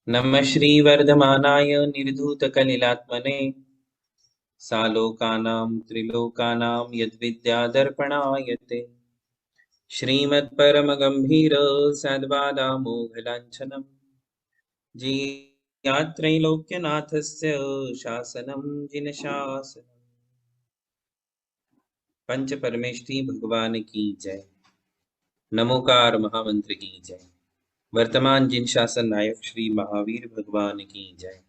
नमः श्रीवर्धमानाय निर्धूतकलिलात्मने सालोकानां त्रिलोकानां यद्विद्यादर्पणाय ते श्रीमत्परमगम्भीर सद्वादामोघलाञ्छनम् जीयात्रैलोक्यनाथस्य शासनं जिनशासनम्। पंच परमेष्ठी भगवान की जय। नमोकार महामंत्र की जय। वर्तमान जिन शासन नायक श्री महावीर भगवान की जय।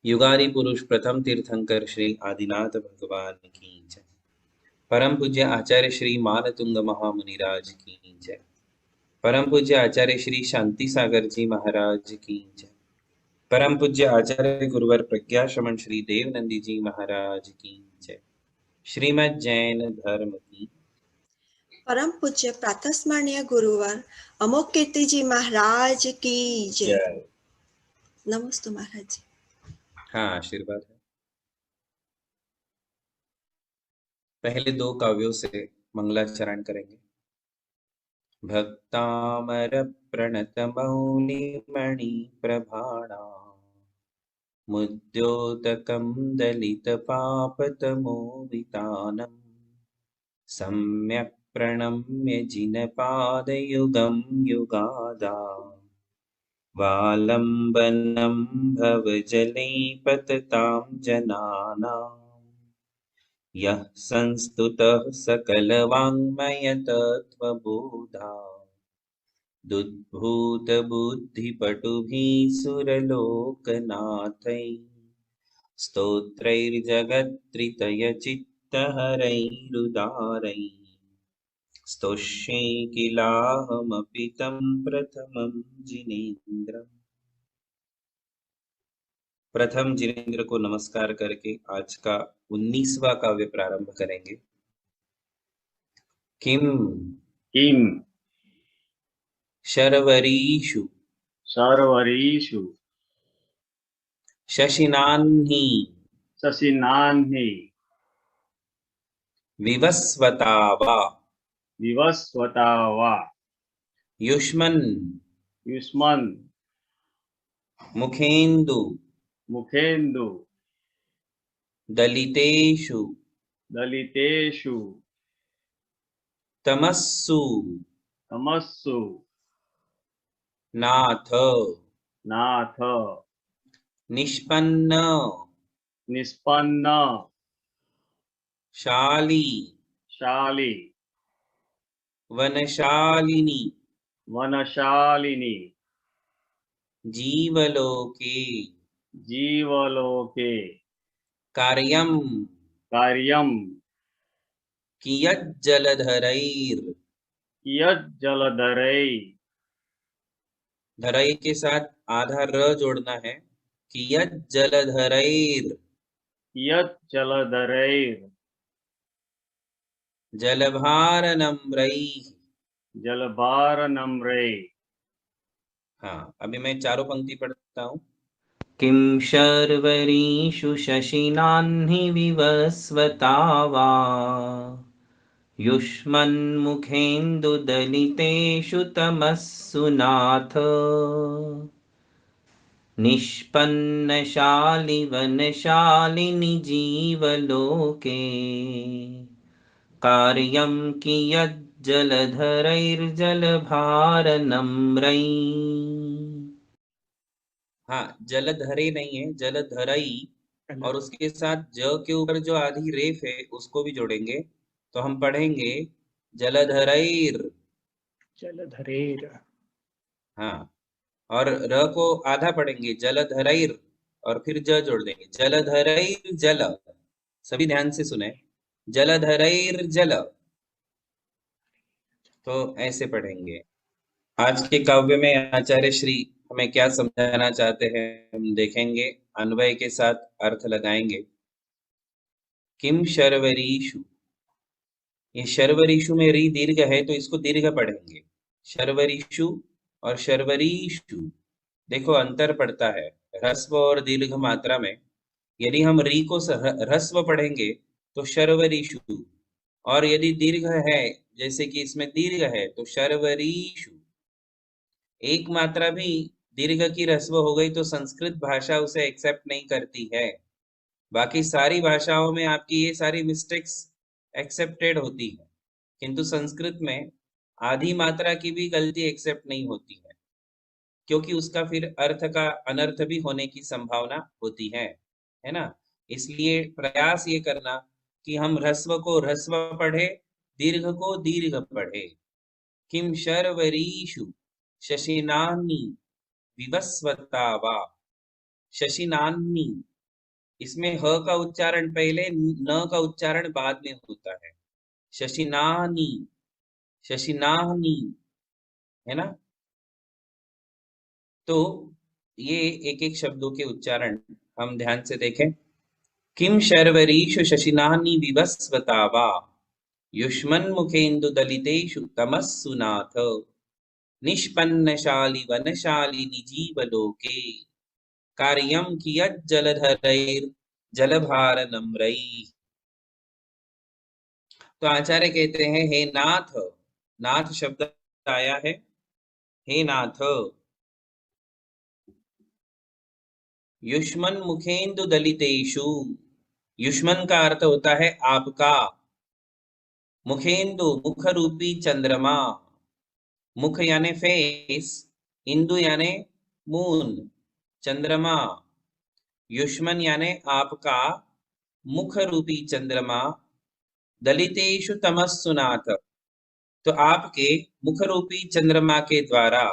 युगादि पुरुष प्रथम तीर्थंकर श्री आदिनाथ भगवान की जय। परम पूज्य आचार्य श्री मानतुंग महामुनिराज की जय। परम पूज्य आचार्य श्री शांति सागर जी महाराज की जय। परम पूज्य आचार्य गुरुवर प्रज्ञा श्रमण श्री देवनंदी जी महाराज की जय। श्रीमद् जैन धर्म की। परम पूज्य प्रातस्मरणीय गुरुवर अमोक कीर्ति जी महाराज की जय। नमस्ते महाराज जी। हाँ, आशीर्वाद है। पहले दो काव्यों से मंगलाचरण करेंगे। भक्तामर प्रणत मौनि मणि प्रभाणा मुद्योतकं दलित पापतमोवितानम् सम्यक् प्रणम्य जिनपादयुगं युगादा वालम्बनं भवजले पततां जनानाम् यः संस्तुतः सकलवाङ्मयतत्त्वबोधा दुद्भूतबुद्धिपटुभिः सुरलोकनाथैः स्तोत्रैर्जगत्त्रितयचित्तहरैरुदारैः स्तोष्ये किलाहमपि तं प्रथमं जिनेन्द्रम्। प्रथम जिनेन्द्र को नमस्कार करके आज का 19वां काव्य प्रारंभ करेंगे। किम किम शर्वरीषु सर्वरीषु शशिनाह्नि शशिनाह्नि विवस्वता वा विवस्वता वा युष्मन् युष्मन् मुखेन्दु मुखेन्दु दलितेषु दलितेषु तमस्सु तमस्सु नाथ नाथ निष्पन्न निष्पन्न शाली शाली वनशालिनी वनशालिनी जीवलोके जीवलोके कार्यं कार्यं कियज्जलधरैर् कियज्जलधरै धरई के साथ आधा र जोड़ना है। कियज्जलधरैर् कियज्जलधरैर् जलभारनम्रैः। जलभारनम्रै। हाँ, अभी मैं चारों पंक्ति पढ़ता हूँ। किं शर्वरीषु शशिनाह्नि विवस्वता वा युष्मन्मुखेन्दुदलितेषु तमस्सु नाथ निष्पन्नशालिवनशालिनि जीवलोके कार्यं कियज्जलधरैर्जलभारनम्रैः। हाँ, जलधरे नहीं है, जलधरई, और उसके साथ ज के ऊपर जो आधी रेफ है उसको भी जोड़ेंगे तो हम पढ़ेंगे जलधरैर। जलधरेर। हाँ, और र को आधा पढ़ेंगे जलधरैर और फिर ज जोड़ देंगे जलधरैर जल। सभी ध्यान से सुने, जलधरैर जल, तो ऐसे पढ़ेंगे। आज के काव्य में आचार्य श्री हमें क्या समझाना चाहते हैं हम देखेंगे, अन्वय के साथ अर्थ लगाएंगे। किम शर्वरीषु, ये शर्वरीषु में री दीर्घ है तो इसको दीर्घ पढ़ेंगे। शर्वरीषु और शर्वरीषु देखो अंतर पड़ता है ह्रस्व और दीर्घ मात्रा में। यदि हम री को ह्रस्व पढ़ेंगे तो शर्वरीषु, और यदि दीर्घ है जैसे कि इसमें दीर्घ है तो शर्वरीषु। एक मात्रा भी दीर्घ की ह्रस्व हो गई तो संस्कृत भाषा उसे एक्सेप्ट नहीं करती है। बाकी सारी भाषाओं में आपकी ये सारी मिस्टेक्स एक्सेप्टेड होती है, किंतु संस्कृत में आधी मात्रा की भी गलती एक्सेप्ट नहीं होती है, क्योंकि उसका फिर अर्थ का अनर्थ भी होने की संभावना होती है ना। इसलिए प्रयास ये करना कि हम ह्रस्व को ह्रस्व पढ़े, दीर्घ को दीर्घ पढ़े। किम शर्वरीषु शशिनानी विवस्वता वा। शशिनानी, इसमें ह का उच्चारण पहले, न का उच्चारण बाद में होता है। शशिनानी, शशिनानी, है ना। तो ये एक एक शब्दों के उच्चारण हम ध्यान से देखें। किम शर्वरीषु शशिनानी विवस्वता वा युष्मन्मुखेन्दु दलितेषु तमस्सु नाथ निष्पन्नशाली वनशालिनी जीवलोके कार्यं कियज्जलधरैर् जलभार नम्रैः। तो आचार्य कहते हैं, हे नाथ, नाथ शब्द आया है, हे नाथ। युष्मन मुखेन्दु दलितेषु, युष्मन का अर्थ होता है आपका, मुखेन्दु मुख रूपी चंद्रमा, मुख यानी फेस, इंदु यानी मून, चंद्रमा, युष्मन यानी आपका मुख रूपी चंद्रमा, दलितेषु तमस्सु नाथ, तो आपके मुख रूपी चंद्रमा के द्वारा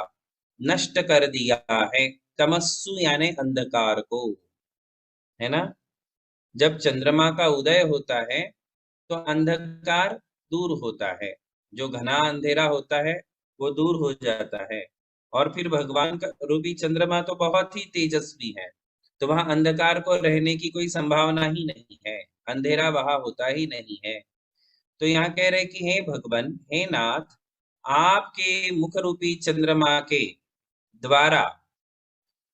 नष्ट कर दिया है तमस्सु यानी अंधकार को, है ना। जब चंद्रमा का उदय होता है तो अंधकार दूर होता है, जो घना अंधेरा होता है वो दूर हो जाता है, और फिर भगवान का रूपी चंद्रमा तो बहुत ही तेजस्वी है, तो वहां अंधकार को रहने की कोई संभावना ही नहीं है, अंधेरा वहां होता ही नहीं है। तो यहाँ कह रहे कि हे भगवान, हे नाथ, आपके मुख रूपी चंद्रमा के द्वारा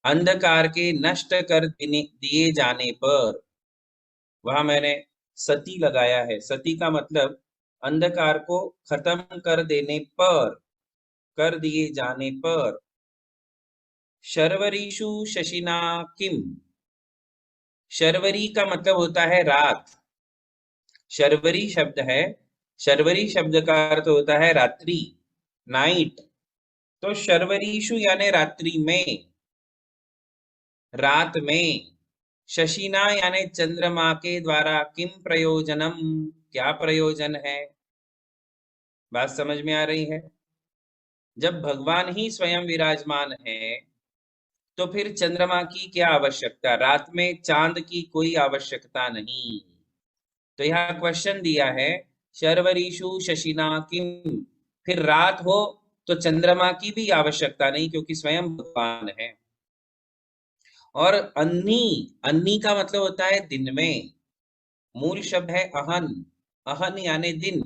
अंधकार के नष्ट कर दिए जाने पर, वहां मैंने सती लगाया है, सती का मतलब अंधकार को खत्म कर देने पर, कर दिए जाने पर, शर्वरीषु शशिना किम, शर्वरी का मतलब होता है रात, शर्वरी शब्द है, शर्वरी शब्द का अर्थ होता है रात्रि, नाइट। तो शर्वरीषु यानी रात्रि में, रात में, शशिना यानी चंद्रमा के द्वारा, किम प्रयोजनम, क्या प्रयोजन है। बात समझ में आ रही है। जब भगवान ही स्वयं विराजमान है तो फिर चंद्रमा की क्या आवश्यकता, रात में चांद की कोई आवश्यकता नहीं। तो यहाँ क्वेश्चन दिया है, शर्वरीषु शशिना किम, फिर रात हो तो चंद्रमा की भी आवश्यकता नहीं, क्योंकि स्वयं भगवान है। और अन्नी, अन्नी का मतलब होता है दिन में, मूल शब्द है अहन, अहन यानी दिन,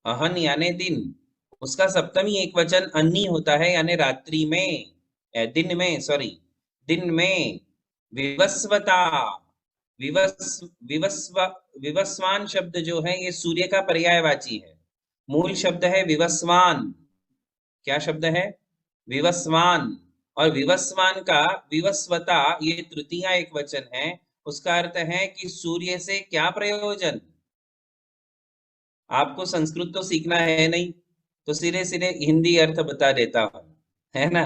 अहन यानी दिन, उसका सप्तमी एक वचन अन्नी होता है, यानी रात्रि में, दिन में, सॉरी, दिन में। विवस्वता, विवस्वान शब्द जो है ये सूर्य का पर्यायवाची है, मूल शब्द है विवस्वान। क्या शब्द है? विवस्वान। और विवस्वान का विवस्वता ये तृतीया एक वचन है, उसका अर्थ है कि सूर्य से क्या प्रयोजन। आपको संस्कृत तो सीखना है नहीं, तो सिरे सिरे हिंदी अर्थ बता देता हूं, है ना।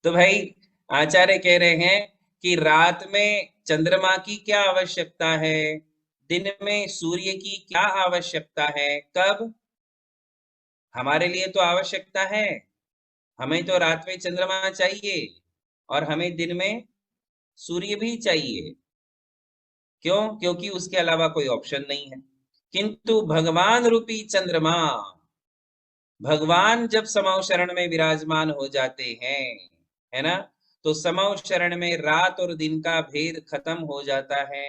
तो भाई आचार्य कह रहे हैं कि रात में चंद्रमा की क्या आवश्यकता है, दिन में सूर्य की क्या आवश्यकता है। कब? हमारे लिए तो आवश्यकता है, हमें तो रात में चंद्रमा चाहिए और हमें दिन में सूर्य भी चाहिए। क्यों? क्योंकि उसके अलावा कोई ऑप्शन नहीं है। किंतु भगवान रूपी चंद्रमा, भगवान जब समौ शरण में विराजमान हो जाते हैं, है ना, तो समौ शरण में रात और दिन का भेद खत्म हो जाता है।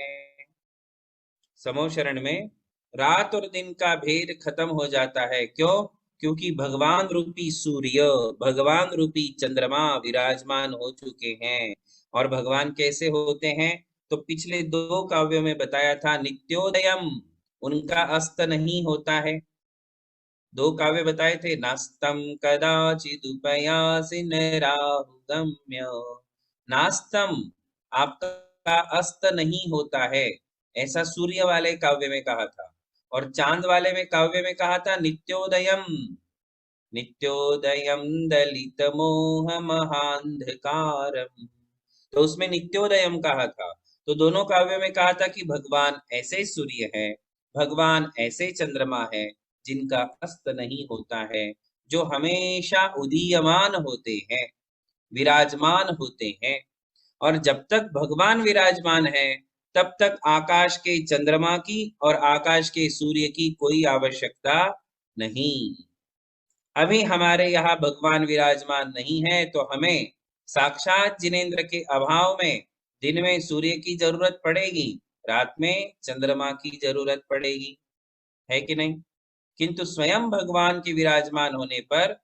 समौ शरण में रात और दिन का भेद खत्म हो जाता है। क्यों? क्योंकि भगवान रूपी सूर्य, भगवान रूपी चंद्रमा विराजमान हो चुके हैं। और भगवान कैसे होते हैं? तो पिछले दो काव्यों में बताया था, नित्योदयम, उनका अस्त नहीं होता है। दो काव्य बताए थे, नास्तम कदाचिदुपयासि नैराहुगम्य। नास्तम, आपका अस्त नहीं होता है, ऐसा सूर्य वाले काव्य में कहा था, और चांद वाले में काव्य में कहा था नित्योदयम, नित्योदयम दलित मोह महांधकारम। तो उसमें नित्योदयम कहा था। तो दोनों काव्यों में कहा था कि भगवान ऐसे सूर्य है, भगवान ऐसे चंद्रमा है जिनका अस्त नहीं होता है, जो हमेशा उदीयमान होते हैं, विराजमान होते हैं। और जब तक भगवान विराजमान है तब तक आकाश के चंद्रमा की और आकाश के सूर्य की कोई आवश्यकता नहीं। अभी हमारे यहाँ भगवान विराजमान नहीं है तो हमें साक्षात जिनेंद्र के अभाव में दिन में सूर्य की जरूरत पड़ेगी, रात में चंद्रमा की जरूरत पड़ेगी, है कि नहीं? किंतु स्वयं भगवान के विराजमान होने पर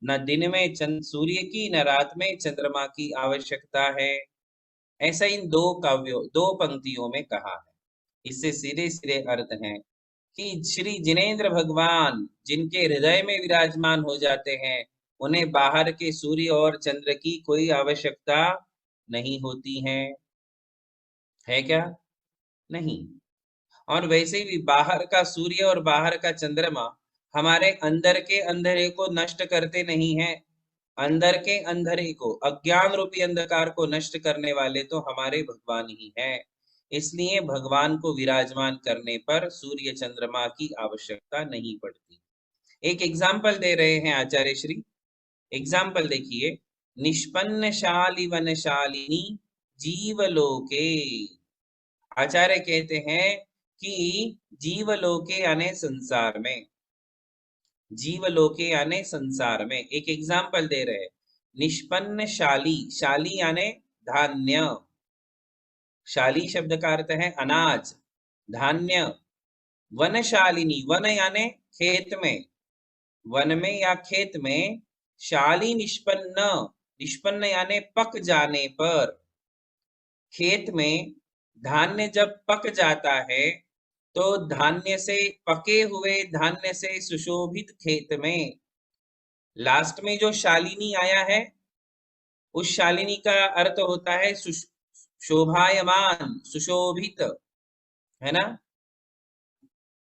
न दिन में सूर्य की न रात में चंद्रमा की आवश्यकता है। ऐसा इन दो काव्यों, दो पंक्तियों में कहा है। इससे सीधे सीधे अर्थ है कि श्री जिनेंद्र भगवान जिनके हृदय में विराजमान हो जाते हैं, उन्हें बाहर के सूर्य और चंद्र की कोई आवश्यकता नहीं होती है क्या? नहीं। और वैसे भी बाहर का सूर्य और बाहर का चंद्रमा हमारे अंदर के अंधेरे को नष्ट करते नहीं है। अंदर के अंधेरे को, अज्ञान रूपी अंधकार को नष्ट करने वाले तो हमारे भगवान ही हैं। इसलिए भगवान को विराजमान करने पर सूर्य चंद्रमा की आवश्यकता नहीं पड़ती। एक एग्जाम्पल दे रहे हैं आचार्य श्री। एग्जाम्पल देखिए, निष्पन्न शाली वनशालिनी जीवलोके। आचार्य कहते हैं कि जीवलोके यानी संसार में, जीवलोके यानी संसार में। एक एग्जाम्पल दे रहे हैं, निष्पन्न शाली, शाली यानी धान्य, शाली शब्द का अर्थ है अनाज, धान्य। वनशालिनी, वन यानी खेत में, वन में या खेत में। शाली निष्पन्न, निष्पन्न यानी पक जाने पर। खेत में धान्य जब पक जाता है तो धान्य से, पके हुए धान्य से सुशोभित खेत में लास्ट में जो शालिनी आया है, उस शालिनी का अर्थ होता है शोभायमान, सुशोभित, है ना?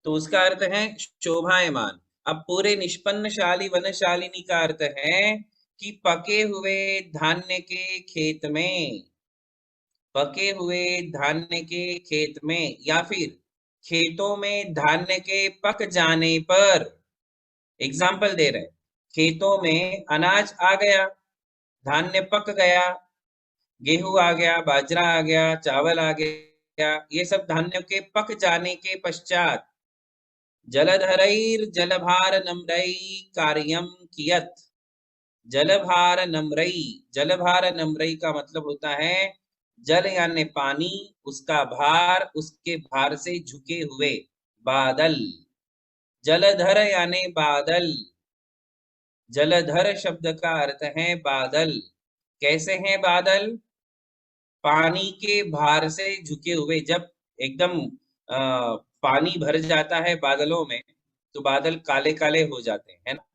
तो उसका अर्थ है शोभायमान। अब पूरे निष्पन्न शाली वनशालिनी का अर्थ है कि पके हुए धान्य के खेत में, पके हुए धान्य के खेत में, या फिर खेतों में धान्य के पक जाने पर। एग्जाम्पल दे रहे, खेतों में अनाज आ गया, धान्य पक गया, गेहूं आ गया, बाजरा आ गया, चावल आ गया, ये सब धान्यों के पक जाने के पश्चात जलधरैर जलभार नम्रई कार्यम कियत। जलभार नम्रई, जलभार नम्रई का मतलब होता है जल यानी पानी, उसका भार, उसके भार से झुके हुए बादल। जलधर यानी बादल, जलधर शब्द का अर्थ है बादल। कैसे हैं बादल? पानी के भार से झुके हुए। जब एकदम पानी भर जाता है बादलों में तो बादल काले काले हो जाते हैं, है ना?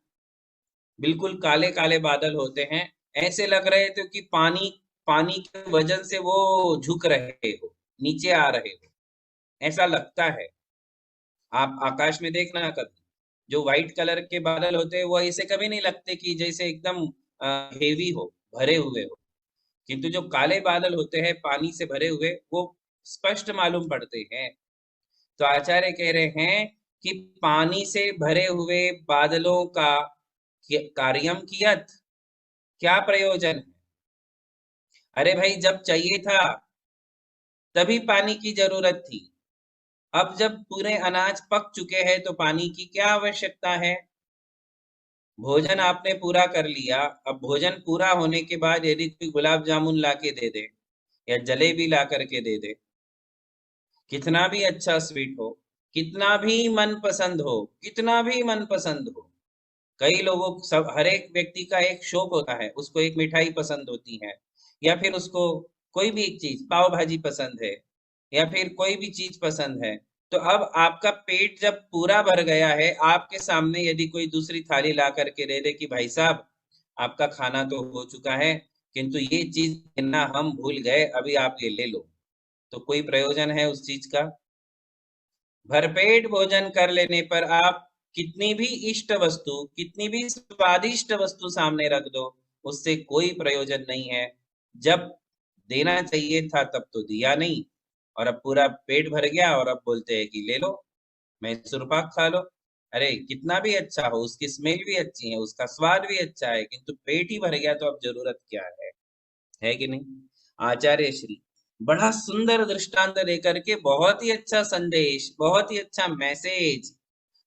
बिल्कुल काले काले बादल होते हैं, ऐसे लग रहे थे कि पानी, पानी के वजन से वो झुक रहे हो, नीचे आ रहे हो, ऐसा लगता है। आप आकाश में देखना कभी, जो व्हाइट कलर के बादल होते हैं वो ऐसे कभी नहीं लगते कि जैसे एकदम हेवी हो, भरे हुए हो। किंतु जो काले बादल होते हैं पानी से भरे हुए, वो स्पष्ट मालूम पड़ते हैं। तो आचार्य कह रहे हैं कि पानी से भरे हुए बादलों का कार्यम कियत, क्या प्रयोजन है? अरे भाई, जब चाहिए था तभी पानी की जरूरत थी, अब जब पूरे अनाज पक चुके हैं तो पानी की क्या आवश्यकता है? भोजन आपने पूरा कर लिया, अब भोजन पूरा होने के बाद यदि कोई गुलाब जामुन ला के दे दे या जलेबी ला करके दे दे, कितना भी अच्छा स्वीट हो, कितना भी मनपसंद हो, कितना भी मनपसंद हो, कई लोगों, सब, हर एक व्यक्ति का एक शौक होता है, उसको एक मिठाई पसंद होती है, या फिर उसको कोई भी एक चीज, पाव भाजी पसंद है, या फिर कोई भी चीज पसंद है, तो अब आपका पेट जब पूरा भर गया है, आपके सामने यदि कोई दूसरी थाली ला करके दे दे कि भाई साहब आपका खाना तो हो चुका है, किंतु ये चीज देना हम भूल गए, अभी आप ये ले लो, तो कोई प्रयोजन है उस चीज का? भरपेट भोजन कर लेने पर आप कितनी भी इष्ट वस्तु, कितनी भी स्वादिष्ट वस्तु सामने रख दो, उससे कोई प्रयोजन नहीं है। जब देना चाहिए था तब तो दिया नहीं, और अब पूरा पेट भर गया और अब बोलते हैं कि ले लो, मैसूर पाक खा लो। अरे कितना भी अच्छा हो, उसकी स्मेल भी अच्छी है, उसका स्वाद भी अच्छा है, किंतु पेट ही भर गया तो अब जरूरत क्या है कि नहीं? आचार्य श्री बड़ा सुंदर दृष्टांत देकर के बहुत ही अच्छा संदेश, बहुत ही अच्छा मैसेज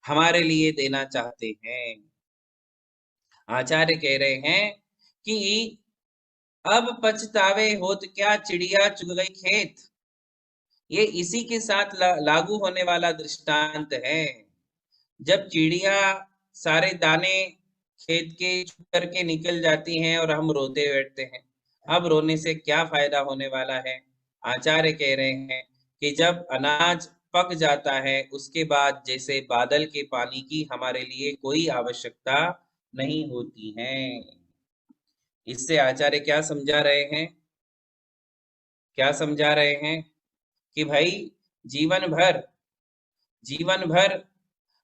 हमारे लिए देना चाहते हैं। आचार्य कह रहे हैं कि अब पछतावे होत क्या, चिड़िया चुग गई खेत। ये इसी के साथ लागू होने वाला दृष्टांत है। जब चिड़िया सारे दाने खेत के चुग करके निकल जाती हैं और हम रोते बैठते हैं, अब रोने से क्या फायदा होने वाला है? आचार्य कह रहे हैं कि जब अनाज पक जाता है उसके बाद जैसे बादल के पानी की हमारे लिए कोई आवश्यकता नहीं होती है। इससे आचार्य क्या समझा रहे हैं? क्या समझा रहे हैं? कि भाई जीवन भर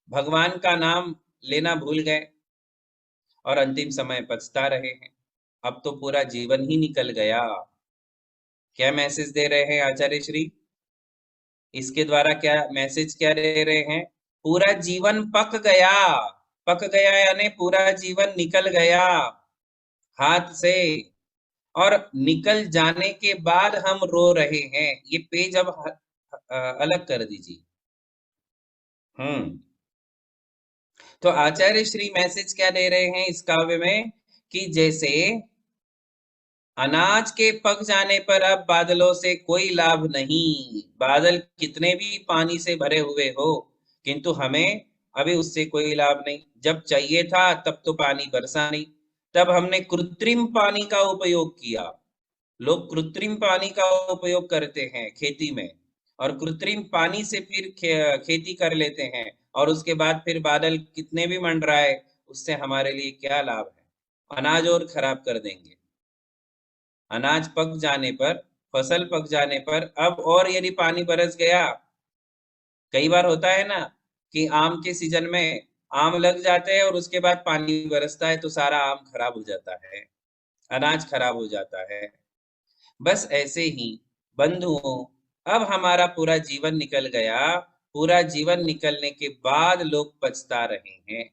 भगवान का नाम लेना भूल गए और अंतिम समय पछता रहे हैं, अब तो पूरा जीवन ही निकल गया। क्या मैसेज दे रहे हैं आचार्य श्री? इसके द्वारा क्या मैसेज क्या दे रहे हैं? पूरा जीवन पक गया, पक गया यानी पूरा जीवन निकल गया हाथ से, और निकल जाने के बाद हम रो रहे हैं। ये पेज अब अलग कर दीजिए। तो आचार्य श्री मैसेज क्या दे रहे हैं इस काव्य में? कि जैसे अनाज के पक जाने पर अब बादलों से कोई लाभ नहीं, बादल कितने भी पानी से भरे हुए हो, किंतु हमें अभी उससे कोई लाभ नहीं। जब चाहिए था तब तो पानी बरसा नहीं, तब हमने कृत्रिम पानी का उपयोग किया। लोग कृत्रिम पानी का उपयोग करते हैं खेती में, और कृत्रिम पानी से फिर खेती कर लेते हैं, और उसके बाद फिर बादल कितने भी मंडराए, उससे हमारे लिए क्या लाभ है? अनाज और खराब कर देंगे। अनाज पक जाने पर, फसल पक जाने पर अब और यदि पानी बरस गया, कई बार होता है ना कि आम के सीजन में आम लग जाते हैं और उसके बाद पानी बरसता है तो सारा आम खराब हो जाता है, अनाज खराब हो जाता है। बस ऐसे ही बंधुओं, अब हमारा पूरा जीवन निकल गया, पूरा जीवन निकलने के बाद लोग पछता रहे हैं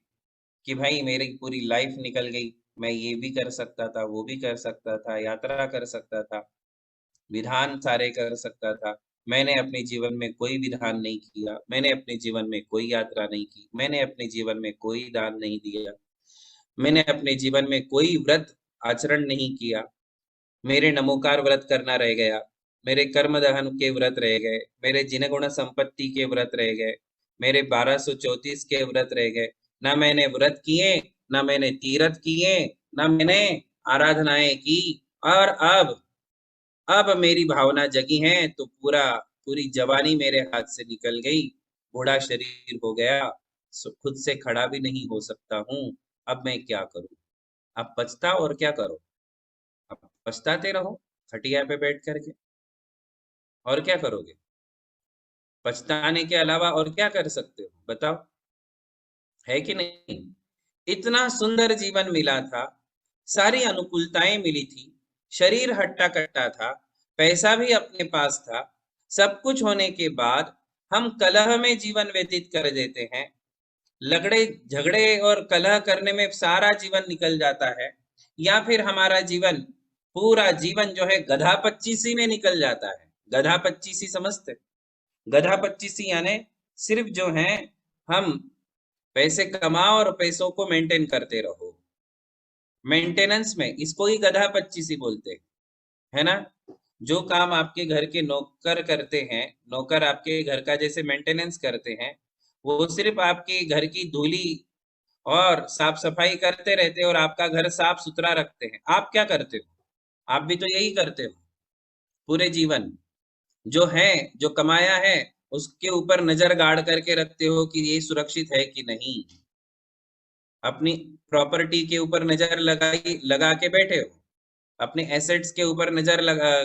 कि भाई मेरी पूरी लाइफ निकल गई, मैं ये भी कर सकता था, वो भी कर सकता था, यात्रा कर सकता था, विधान सारे कर सकता था, मैंने अपने जीवन में कोई विधान नहीं किया, मैंने अपने जीवन में कोई यात्रा नहीं की, मैंने अपने जीवन में कोई दान नहीं दिया, मैंने अपने जीवन में कोई व्रत आचरण नहीं किया, मेरे नमोकार व्रत करना रह गया, मेरे कर्म दहन के व्रत रह गए, मेरे जिन गुण संपत्ति के व्रत रह गए, मेरे 1234 के व्रत रह गए। ना मैंने व्रत किए, ना मैंने तीर्थ किए, ना मैंने आराधनाएं की, और अब मेरी भावना जगी है तो पूरी जवानी मेरे हाथ से निकल गई, बूढ़ा शरीर हो गया, खुद से खड़ा भी नहीं हो सकता हूँ, अब मैं क्या करूं? अब पछताओ और क्या करो? अब पछताते रहो खटिया पे बैठ करके, और क्या करोगे? पछताने के अलावा और क्या कर सकते हो बताओ? है कि नहीं? इतना सुंदर जीवन मिला था, सारी अनुकूलताएं मिली थी, शरीर हट्टा कट्टा था, पैसा भी अपने पास था, सब कुछ होने के बाद हम कलह में जीवन व्यतीत कर देते हैं, लगड़े झगड़े और कलह करने में सारा जीवन निकल जाता है, या फिर हमारा जीवन, पूरा जीवन जो है गधा पच्चीसी में निकल जाता है। गधा पच्चीसी समझते? गधा पच्चीसी यानी सिर्फ जो है हम पैसे कमाओ और पैसों को मेंटेन करते रहो, मेंटेनेंस में, इसको ही गधा पच्चीसी बोलते हैं, है ना? जो काम आपके घर के नौकर करते हैं, नौकर आपके घर का जैसे मेंटेनेंस करते हैं, वो सिर्फ आपके घर की धूली और साफ सफाई करते रहते हैं और आपका घर साफ सुथरा रखते हैं। आप क्या करते हो? आप भी तो यही करते हो पूरे जीवन। जो है, जो कमाया है उसके ऊपर नजर गाड़ करके रखते हो कि ये सुरक्षित है कि नहीं। अपनी प्रॉपर्टी के ऊपर नजर लगा के बैठे हो, अपने एसेट्स के ऊपर नजर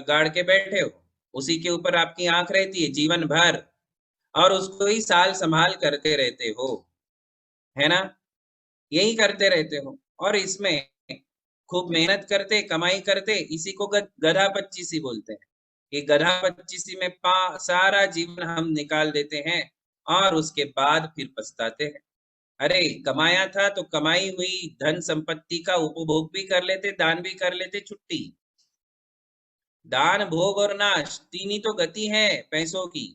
गाड़ के बैठे हो, उसी के ऊपर आपकी आंख रहती है जीवन भर, और उसको ही साल संभाल करते रहते हो, है ना, यही करते रहते हो। और इसमें खूब मेहनत करते, कमाई करते, इसी को गधा पच्चीसी बोलते हैं। ये गधा पच्चीसी में सारा जीवन हम निकाल देते हैं और उसके बाद फिर पछताते हैं। अरे कमाया था तो कमाई हुई धन संपत्ति का उपभोग भी कर लेते, दान भी कर लेते, छुट्टी। दान, भोग और नाश, तीन ही तो गति है पैसों की।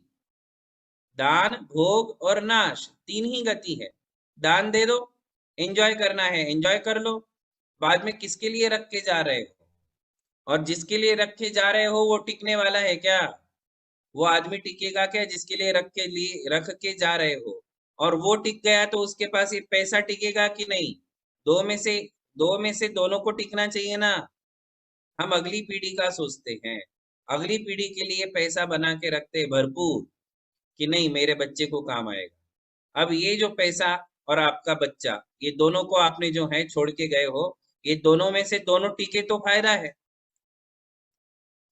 दान, भोग और नाश, तीन ही गति है। दान दे दो, एंजॉय करना है एंजॉय कर लो, बाद में किसके लिए रख के जा रहे हो, और जिसके लिए रखे जा रहे हो वो टिकने वाला है क्या? वो आदमी टिकेगा क्या जिसके लिए रख के जा रहे हो? और वो टिक गया तो उसके पास ये पैसा टिकेगा कि नहीं? दो में से दोनों को टिकना चाहिए ना। हम अगली पीढ़ी का सोचते हैं, अगली पीढ़ी के लिए पैसा बना के रखते भरपूर कि नहीं मेरे बच्चे को काम आएगा। अब ये जो पैसा और आपका बच्चा, ये दोनों को आपने जो है छोड़ के गए हो, ये दोनों में से दोनों टिके तो फायदा है।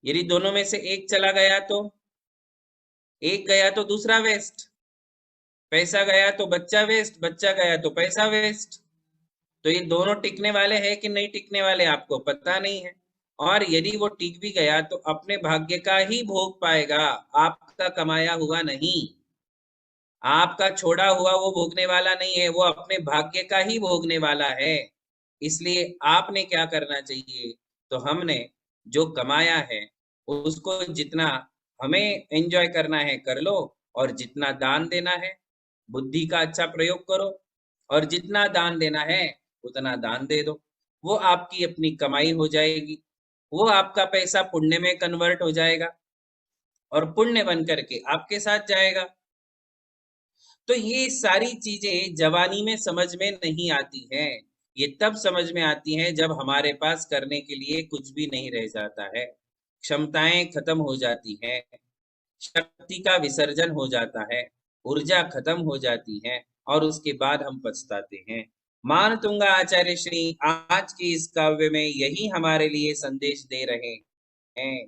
यदि दोनों में से एक चला गया तो, एक गया तो दूसरा वेस्ट, पैसा गया तो बच्चा वेस्ट, बच्चा गया तो पैसा वेस्ट। तो ये दोनों टिकने वाले हैं कि नहीं टिकने वाले आपको पता नहीं है। और यदि वो टिक भी गया तो अपने भाग्य का ही भोग पाएगा, आपका कमाया हुआ नहीं, आपका छोड़ा हुआ वो भोगने वाला नहीं है, वो अपने भाग्य का ही भोगने वाला है। इसलिए आपने क्या करना चाहिए, तो हमने जो कमाया है उसको जितना हमें एंजॉय करना है कर लो, और जितना दान देना है बुद्धि का अच्छा प्रयोग करो, और जितना दान देना है उतना दान दे दो। वो आपकी अपनी कमाई हो जाएगी, वो आपका पैसा पुण्य में कन्वर्ट हो जाएगा और पुण्य बन करके आपके साथ जाएगा। तो ये सारी चीजें जवानी में समझ में नहीं आती हैं, ये तब समझ में आती हैं जब हमारे पास करने के लिए कुछ भी नहीं रह जाता है, क्षमताएं खत्म हो जाती हैं, शक्ति का विसर्जन हो जाता है, ऊर्जा खत्म हो जाती है, और उसके बाद हम पछताते हैं। मानतुंगा आचार्य श्री आज की इस काव्य में यही हमारे लिए संदेश दे रहे हैं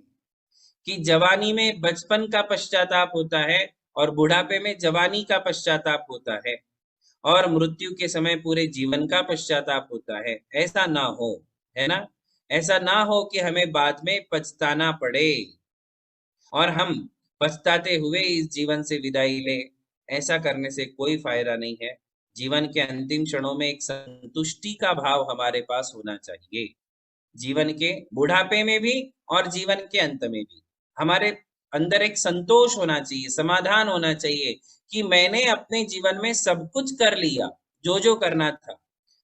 कि जवानी में बचपन का पश्चाताप होता है और बुढ़ापे में जवानी का पश्चाताप होता है, और मृत्यु के समय पूरे जीवन का पश्चाताप होता है। ऐसा ना हो, है ना, ऐसा ना हो कि हमें बाद में पछताना पड़े और हम पछताते हुए इस जीवन से विदाई ले। ऐसा करने से कोई फायदा नहीं है। जीवन के अंतिम क्षणों में एक संतुष्टि का भाव हमारे पास होना चाहिए, जीवन के बुढ़ापे में भी और जीवन के अंत में भी हमारे अंदर एक संतोष होना चाहिए, समाधान होना चाहिए कि मैंने अपने जीवन में सब कुछ कर लिया, जो जो करना था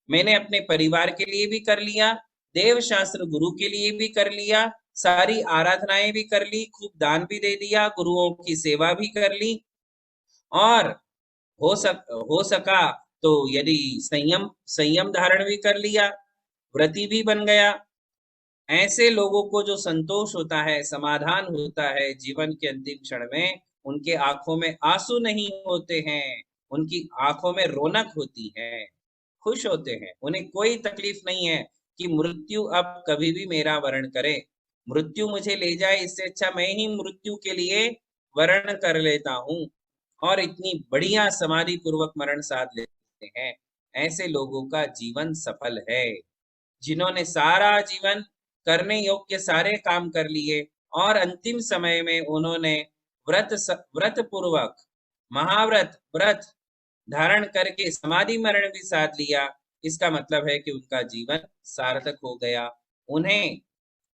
मैंने अपने परिवार के लिए भी कर लिया, देव शास्त्र गुरु के लिए भी कर लिया, सारी आराधनाएं भी कर ली, खूब दान भी दे दिया, गुरुओं की सेवा भी कर ली, और हो सका तो यदि संयम धारण भी कर लिया, व्रती भी बन गया। ऐसे लोगों को जो संतोष होता है, समाधान होता है जीवन के अंतिम क्षण में, उनके आंखों में आंसू नहीं होते हैं, उनकी आंखों में रौनक होती है, खुश होते हैं, उन्हें कोई तकलीफ नहीं है कि मृत्यु अब कभी भी मेरा वरण करे, मृत्यु मुझे ले जाए, इससे अच्छा मैं ही मृत्यु के लिए वरण कर लेता हूँ, और इतनी बढ़िया समाधि पूर्वक मरण साध लेते हैं। ऐसे लोगों का जीवन सफल है, जिन्होंने सारा जीवन करने योग्य सारे काम कर लिए और अंतिम समय में उन्होंने व्रत पूर्वक महाव्रत व्रत धारण करके समाधि मरण भी साध लिया। इसका मतलब है कि उनका जीवन सार्थक हो गया, उन्हें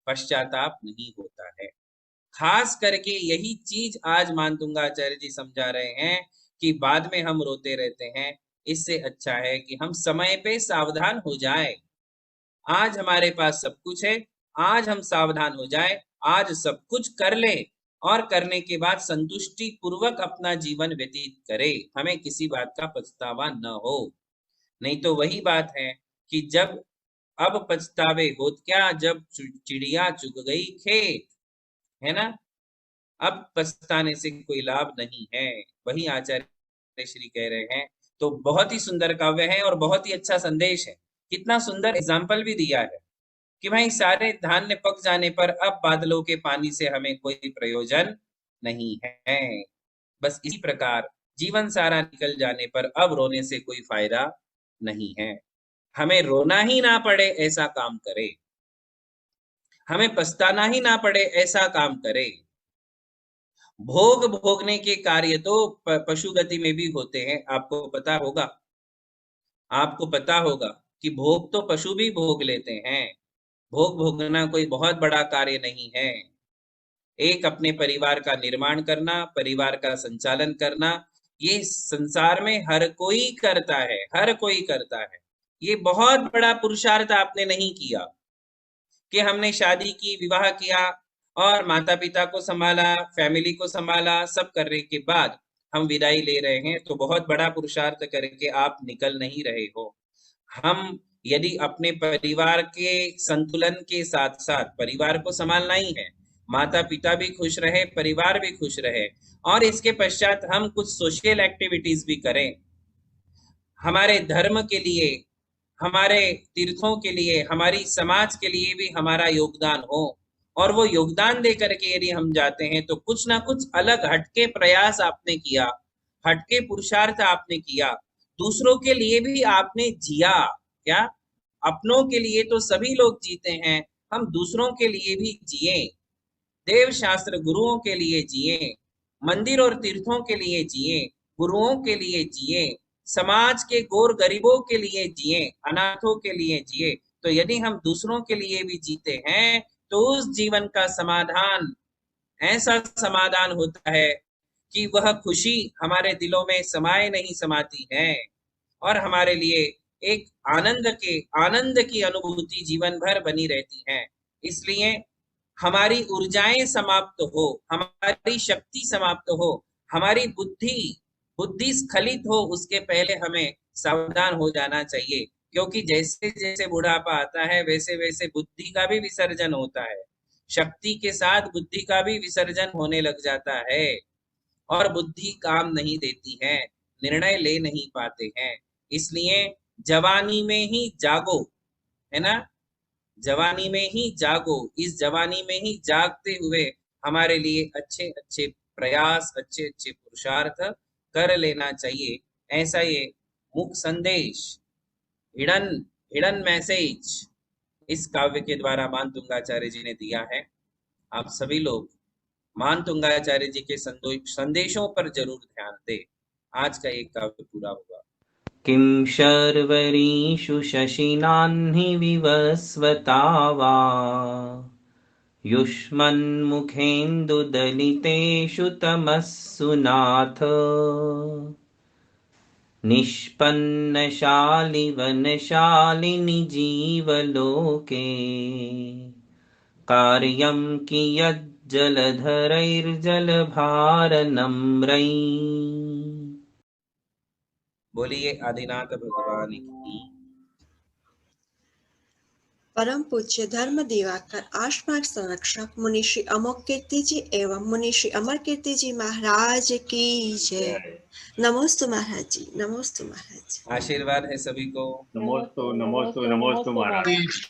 पश्चाताप नहीं होता है। खास करके यही चीज आज मानतुंगा आचार्य जी समझा रहे हैं कि बाद में हम रोते रहते हैं, इससे अच्छा है कि हम समय पे सावधान हो जाए। आज हमारे पास सब कुछ है, आज हम सावधान हो जाए, आज सब कुछ कर ले, और करने के बाद संतुष्टि पूर्वक अपना जीवन व्यतीत करे, हमें किसी बात का पछतावा न हो। नहीं तो वही बात है कि जब अब पछतावे होत क्या, जब चिड़िया चुग गई खेत, है ना। अब पछताने से कोई लाभ नहीं है। वही आचार्य श्री कह रहे हैं। तो बहुत ही सुंदर काव्य है और बहुत ही अच्छा संदेश है। कितना सुंदर एग्जाम्पल भी दिया है कि भाई सारे धान्य पक जाने पर अब बादलों के पानी से हमें कोई प्रयोजन नहीं है। बस इसी प्रकार जीवन सारा निकल जाने पर अब रोने से कोई फायदा नहीं है। हमें रोना ही ना पड़े ऐसा काम करे, हमें पछताना ही ना पड़े ऐसा काम करे। भोग भोगने के कार्य तो पशु गति में भी होते हैं। आपको पता होगा कि भोग तो पशु भी भोग लेते हैं। भोग भोगना कोई बहुत बड़ा कार्य नहीं है। एक अपने परिवार का निर्माण करना, परिवार का संचालन करना, ये संसार में हर कोई करता है, हर कोई करता है। ये बहुत बड़ा पुरुषार्थ आपने नहीं किया कि हमने शादी की, विवाह किया और माता पिता को संभाला, फैमिली को संभाला, सब करने के बाद हम विदाई ले रहे हैं, तो बहुत बड़ा पुरुषार्थ करके आप निकल नहीं रहे हो। हम यदि अपने परिवार के संतुलन के साथ साथ परिवार को संभालना ही है, माता पिता भी खुश रहे, परिवार भी खुश रहे, और इसके पश्चात हम कुछ सोशल एक्टिविटीज भी करें, हमारे धर्म के लिए, हमारे तीर्थों के लिए, हमारी समाज के लिए भी हमारा योगदान हो, और वो योगदान दे करके यदि हम जाते हैं तो कुछ ना कुछ अलग हटके प्रयास आपने किया, हटके पुरुषार्थ आपने किया, दूसरों के लिए भी आपने जिया। क्या? अपनों के लिए तो सभी लोग जीते हैं, हम दूसरों के लिए भी जिए, देव शास्त्र गुरुओं के लिए जिए, मंदिर और तीर्थों के लिए जिए, गुरुओं के लिए जिए, समाज के गौर गरीबों के लिए जिए, अनाथों के लिए जिए। तो यदि हम दूसरों के लिए भी जीते हैं तो उस जीवन का समाधान ऐसा समाधान होता है कि वह खुशी हमारे दिलों में समाये नहीं समाती है, और हमारे लिए एक आनंद की अनुभूति जीवन भर बनी रहती है। इसलिए हमारी ऊर्जाएं समाप्त हो, हमारी शक्ति समाप्त हो, हमारी बुद्धि स्खलित हो, उसके पहले हमें सावधान हो जाना चाहिए, क्योंकि जैसे जैसे बुढ़ापा आता है वैसे वैसे बुद्धि का भी विसर्जन होता है, शक्ति के साथ बुद्धि का भी विसर्जन होने लग जाता है, और बुद्धि काम नहीं देती है, निर्णय ले नहीं पाते हैं। इसलिए जवानी में ही जागो, है ना, जवानी में ही जागो। इस जवानी में ही जागते हुए हमारे लिए अच्छे अच्छे प्रयास, अच्छे अच्छे पुरुषार्थ कर लेना चाहिए। ऐसा ये मुख संदेश, हिडन मैसेज इस काव्य के द्वारा मानतुंगाचार्य जी ने दिया है। आप सभी लोग मानतुंगाचार्य जी के संदेशों पर जरूर ध्यान दें। आज का एक काव्य पूरा हुआ। किं शर्वरीषु शशिनाह्नि विवस्वता वा युष्मन्मुखेन्दुदलितेषु तमस्सु नाथ निष्पन्नशालिवनशालिनि जीवलोके कार्यं कियज्जलधरैर्जलभारनम्रैः। बोलिए आदिनाथ भगवान की। परम पूज्य धर्म दिवाकर आश्रम संरक्षक मुनि श्री अमोघ कीर्ति जी एवं मुनि श्री अमर कीर्ति जी महाराज की जय। नमोस्तु महाराज जी, नमोस्तु महाराज। आशीर्वाद है सभी को। नमोस्तु नमोस्तु नमोस्तु महाराज।